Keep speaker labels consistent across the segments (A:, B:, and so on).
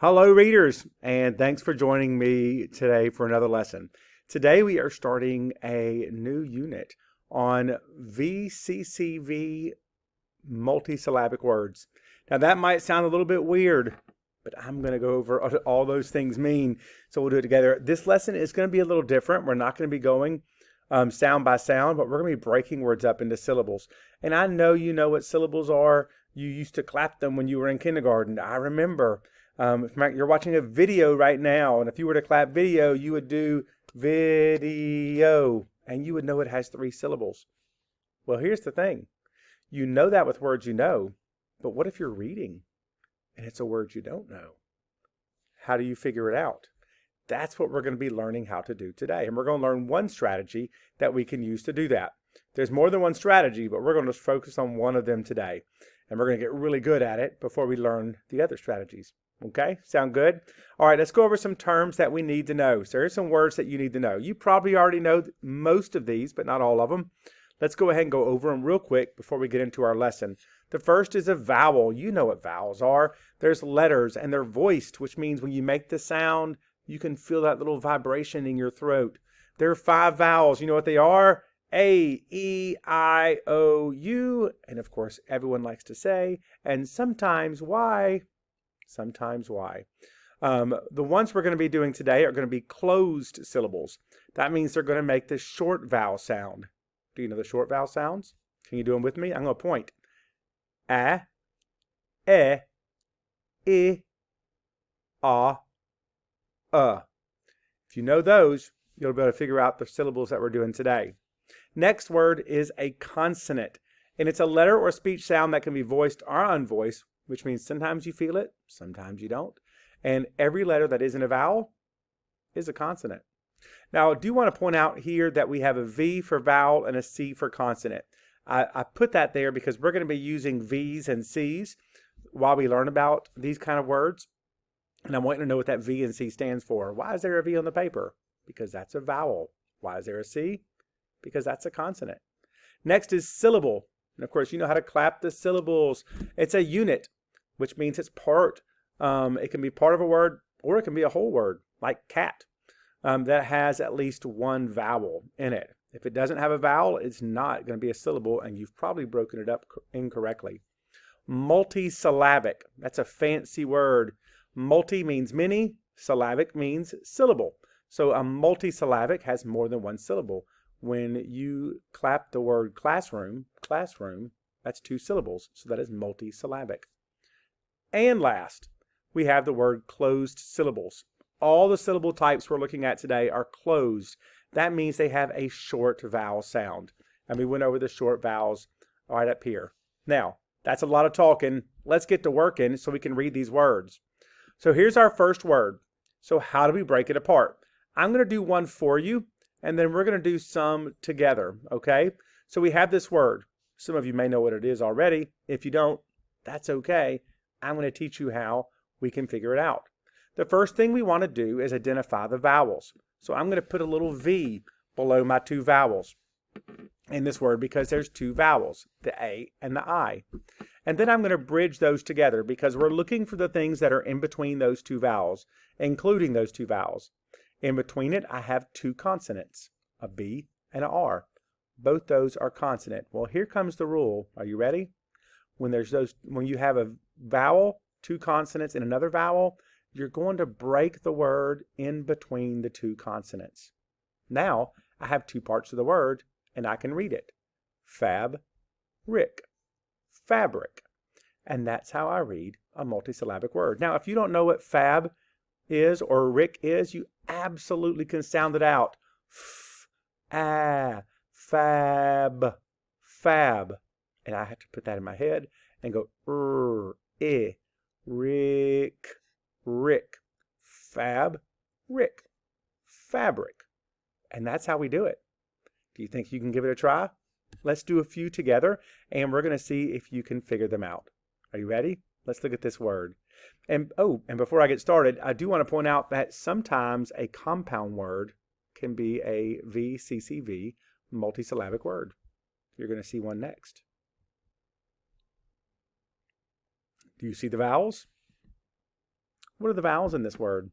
A: Hello, readers, and thanks for joining me today for another lesson. Today we are starting a new unit on VCCV multisyllabic words. Now that might sound a little bit weird, but I'm going to go over what all those things mean, so we'll do it together. This lesson is going to be a little different. We're not going to be going sound by sound, but we're going to be breaking words up into syllables. And I know you know what syllables are. You used to clap them when you were in kindergarten. I remember. If you're watching a video right now, and if you were to clap video, you would do video, and you would know it has 3 syllables. Well, here's the thing. You know that with words you know, but what if you're reading and it's a word you don't know? How do you figure it out? That's what we're going to be learning how to do today. And we're going to learn one strategy that we can use to do that. There's more than one strategy, but we're going to focus on one of them today. And we're going to get really good at it before we learn the other strategies. Okay, sound good? All right, let's go over some terms that we need to know. So here's some words that you need to know. You probably already know most of these, but not all of them. Let's go ahead and go over them real quick before we get into our lesson. The first is a vowel. You know what vowels are. There's letters, and they're voiced, which means when you make the sound, you can feel that little vibration in your throat. There are 5 vowels. You know what they are? A, E, I, O, U, and of course everyone likes to say, and sometimes Y. Sometimes Y. The ones we're going to be doing today are going to be closed syllables. That means they're going to make the short vowel sound. Do you know the short vowel sounds? Can you do them with me? I'm going to point. A, E, I, A, If you know those, you'll be able to figure out the syllables that we're doing today. Next word is a consonant, and it's a letter or speech sound that can be voiced or unvoiced, which means sometimes you feel it, sometimes you don't. And every letter that isn't a vowel is a consonant. Now, I do want to point out here that we have a V for vowel and a C for consonant. I put that there because we're going to be using V's and C's while we learn about these kind of words. And I'm wanting to know what that V and C stands for. Why is there a V on the paper? Because that's a vowel. Why is there a C? Because that's a consonant. Next is syllable. And of course, you know how to clap the syllables. It's a unit, which means it's part. It can be part of a word, or it can be a whole word, like cat, that has at least one vowel in it. If it doesn't have a vowel, it's not going to be a syllable, and you've probably broken it up incorrectly. Multisyllabic. That's a fancy word. Multi means many. Syllabic means syllable. So a multisyllabic has more than one syllable. When you clap the word classroom, that's 2 syllables. So that is multisyllabic. And last, we have the word closed syllables. All the syllable types we're looking at today are closed. That means they have a short vowel sound. And we went over the short vowels right up here. Now, that's a lot of talking. Let's get to working so we can read these words. So here's our first word. So how do we break it apart? I'm going to do one for you, and then we're going to do some together, okay? So we have this word. Some of you may know what it is already. If you don't, that's okay. I'm going to teach you how we can figure it out. The first thing we want to do is identify the vowels. So I'm going to put a little V below my 2 vowels in this word because there's 2 vowels, the A and the I. And then I'm going to bridge those together because we're looking for the things that are in between those 2 vowels, including those 2 vowels. In between it, I have 2 consonants, a B and an R. Both those are consonant. Well, here comes the rule. Are you ready? When you have a vowel, 2 consonants, and another vowel, you're going to break the word in between the 2 consonants. Now, I have 2 parts of the word, and I can read it. Fab-ric, fabric. And that's how I read a multisyllabic word. Now, if you don't know what fab is or ric is, you absolutely can sound it out. Fab, fab. And I have to put that in my head and go ric, ric, fab, ric, fabric. And that's how we do it. Do you think you can give it a try? Let's do a few together, and we're going to see if you can figure them out. Are you ready? Let's look at this word. And before I get started, I do want to point out that sometimes a compound word can be a VCCV multisyllabic word. You're going to see one next. Do you see the vowels? What are the vowels in this word?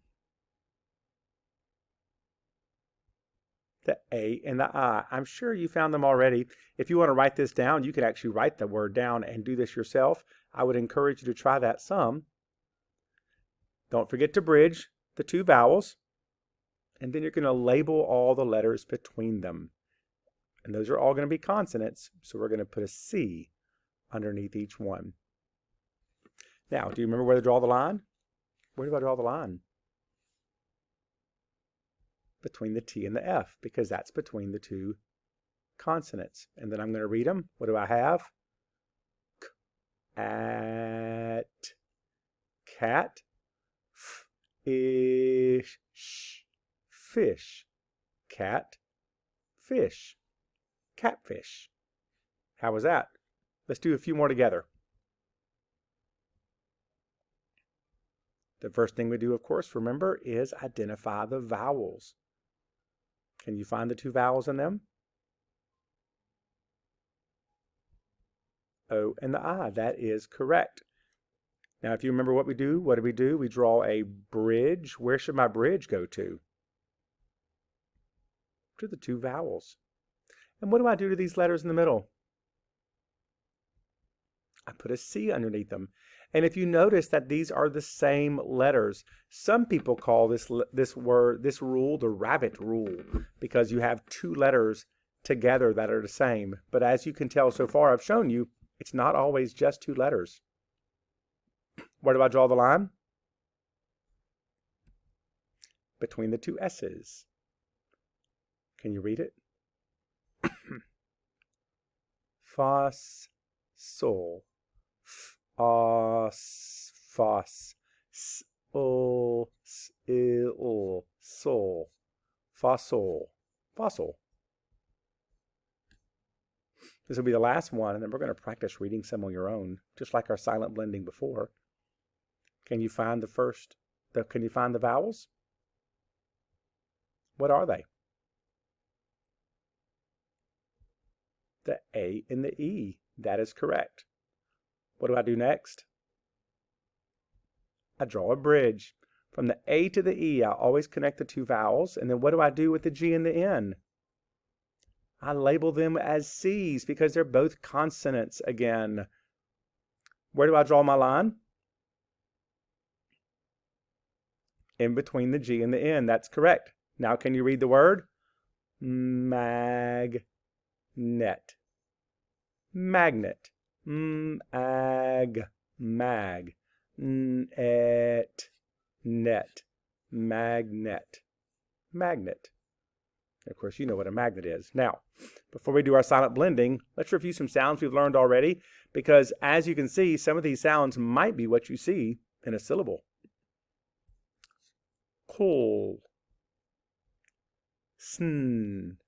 A: The A and the I. I'm sure you found them already. If you want to write this down, you could actually write the word down and do this yourself. I would encourage you to try that some. Don't forget to bridge the two vowels. And then you're going to label all the letters between them. And those are all going to be consonants. So we're going to put a C underneath each one. Now, do you remember where to draw the line? Where do I draw the line? Between the T and the F, because that's between the two consonants. And then I'm going to read them. What do I have? K, at, cat, f, ish, sh, fish, cat, fish, catfish. How was that? Let's do a few more together. The first thing we do, of course, remember, is identify the vowels. Can you find the two vowels in them? O and the I. That is correct. Now, if you remember what we do, what do? We draw a bridge. Where should my bridge go to? To the two vowels. And what do I do to these letters in the middle? I put a C underneath them. And if you notice that these are the same letters, some people call this rule the rabbit rule, because you have two letters together that are the same. But as you can tell so far, I've shown you, it's not always just two letters. Where do I draw the line? Between the two S's. Can you read it? Fos, sol. Os, fos, sol, sil, sol, fossil, fossil. This will be the last one, and then we're going to practice reading some on your own, just like our silent blending before. Can you find can you find the vowels? What are they? The A and the E. That is correct. What do I do next? I draw a bridge. From the A to the E, I always connect the two vowels. And then what do I do with the G and the N? I label them as C's because they're both consonants again. Where do I draw my line? In between the G and the N. That's correct. Now can you read the word? Magnet. Magnet. Mag, mag, net, net, magnet, magnet. Of course, you know what a magnet is. Now, before we do our silent blending, let's review some sounds we've learned already, because as you can see, some of these sounds might be what you see in a syllable. Coal, sn,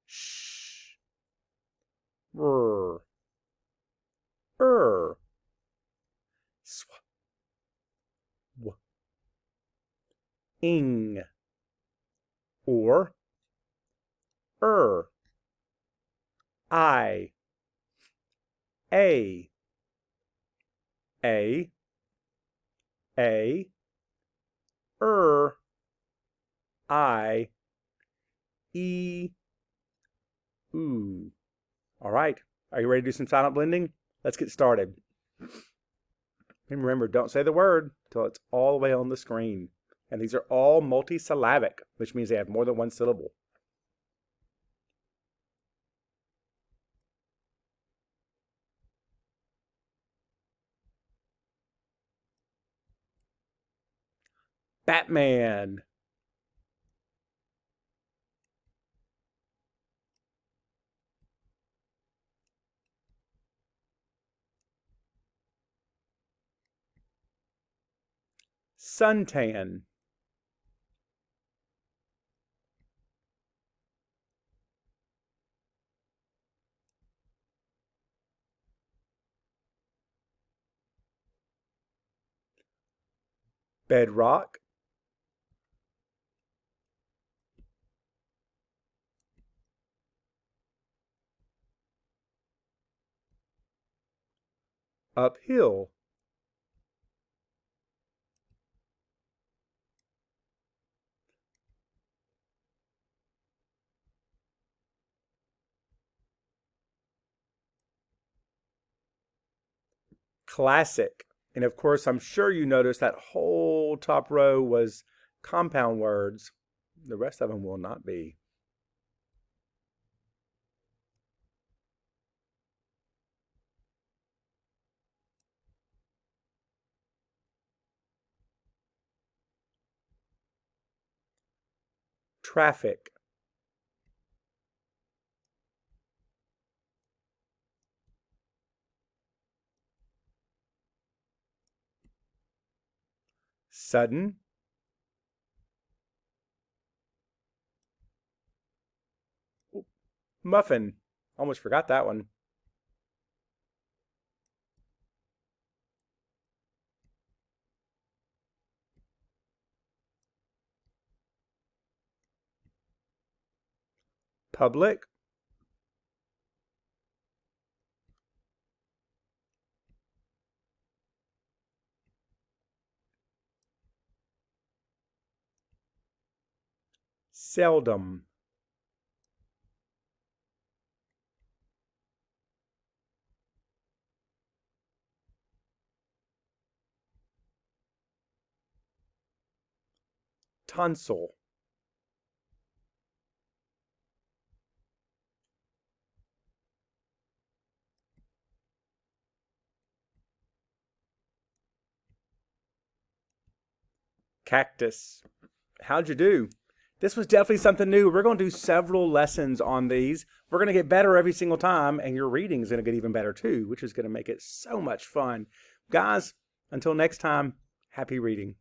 A: sh, r, sw, w, ing, or, I, a, I, e, oo. All right, are you ready to do some silent blending? Let's get started. And remember, don't say the word until it's all the way on the screen. And these are all multisyllabic, which means they have more than one syllable. Batman. Suntan. Bedrock. Uphill. Classic. And of course, I'm sure you noticed that whole top row was compound words. The rest of them will not be. Traffic. Sudden. Muffin. Almost forgot that one. Public. Seldom. Tonsil. Cactus. How'd you do? This was definitely something new. We're going to do several lessons on these. We're going to get better every single time, and your reading is going to get even better too, which is going to make it so much fun. Guys, until next time, happy reading.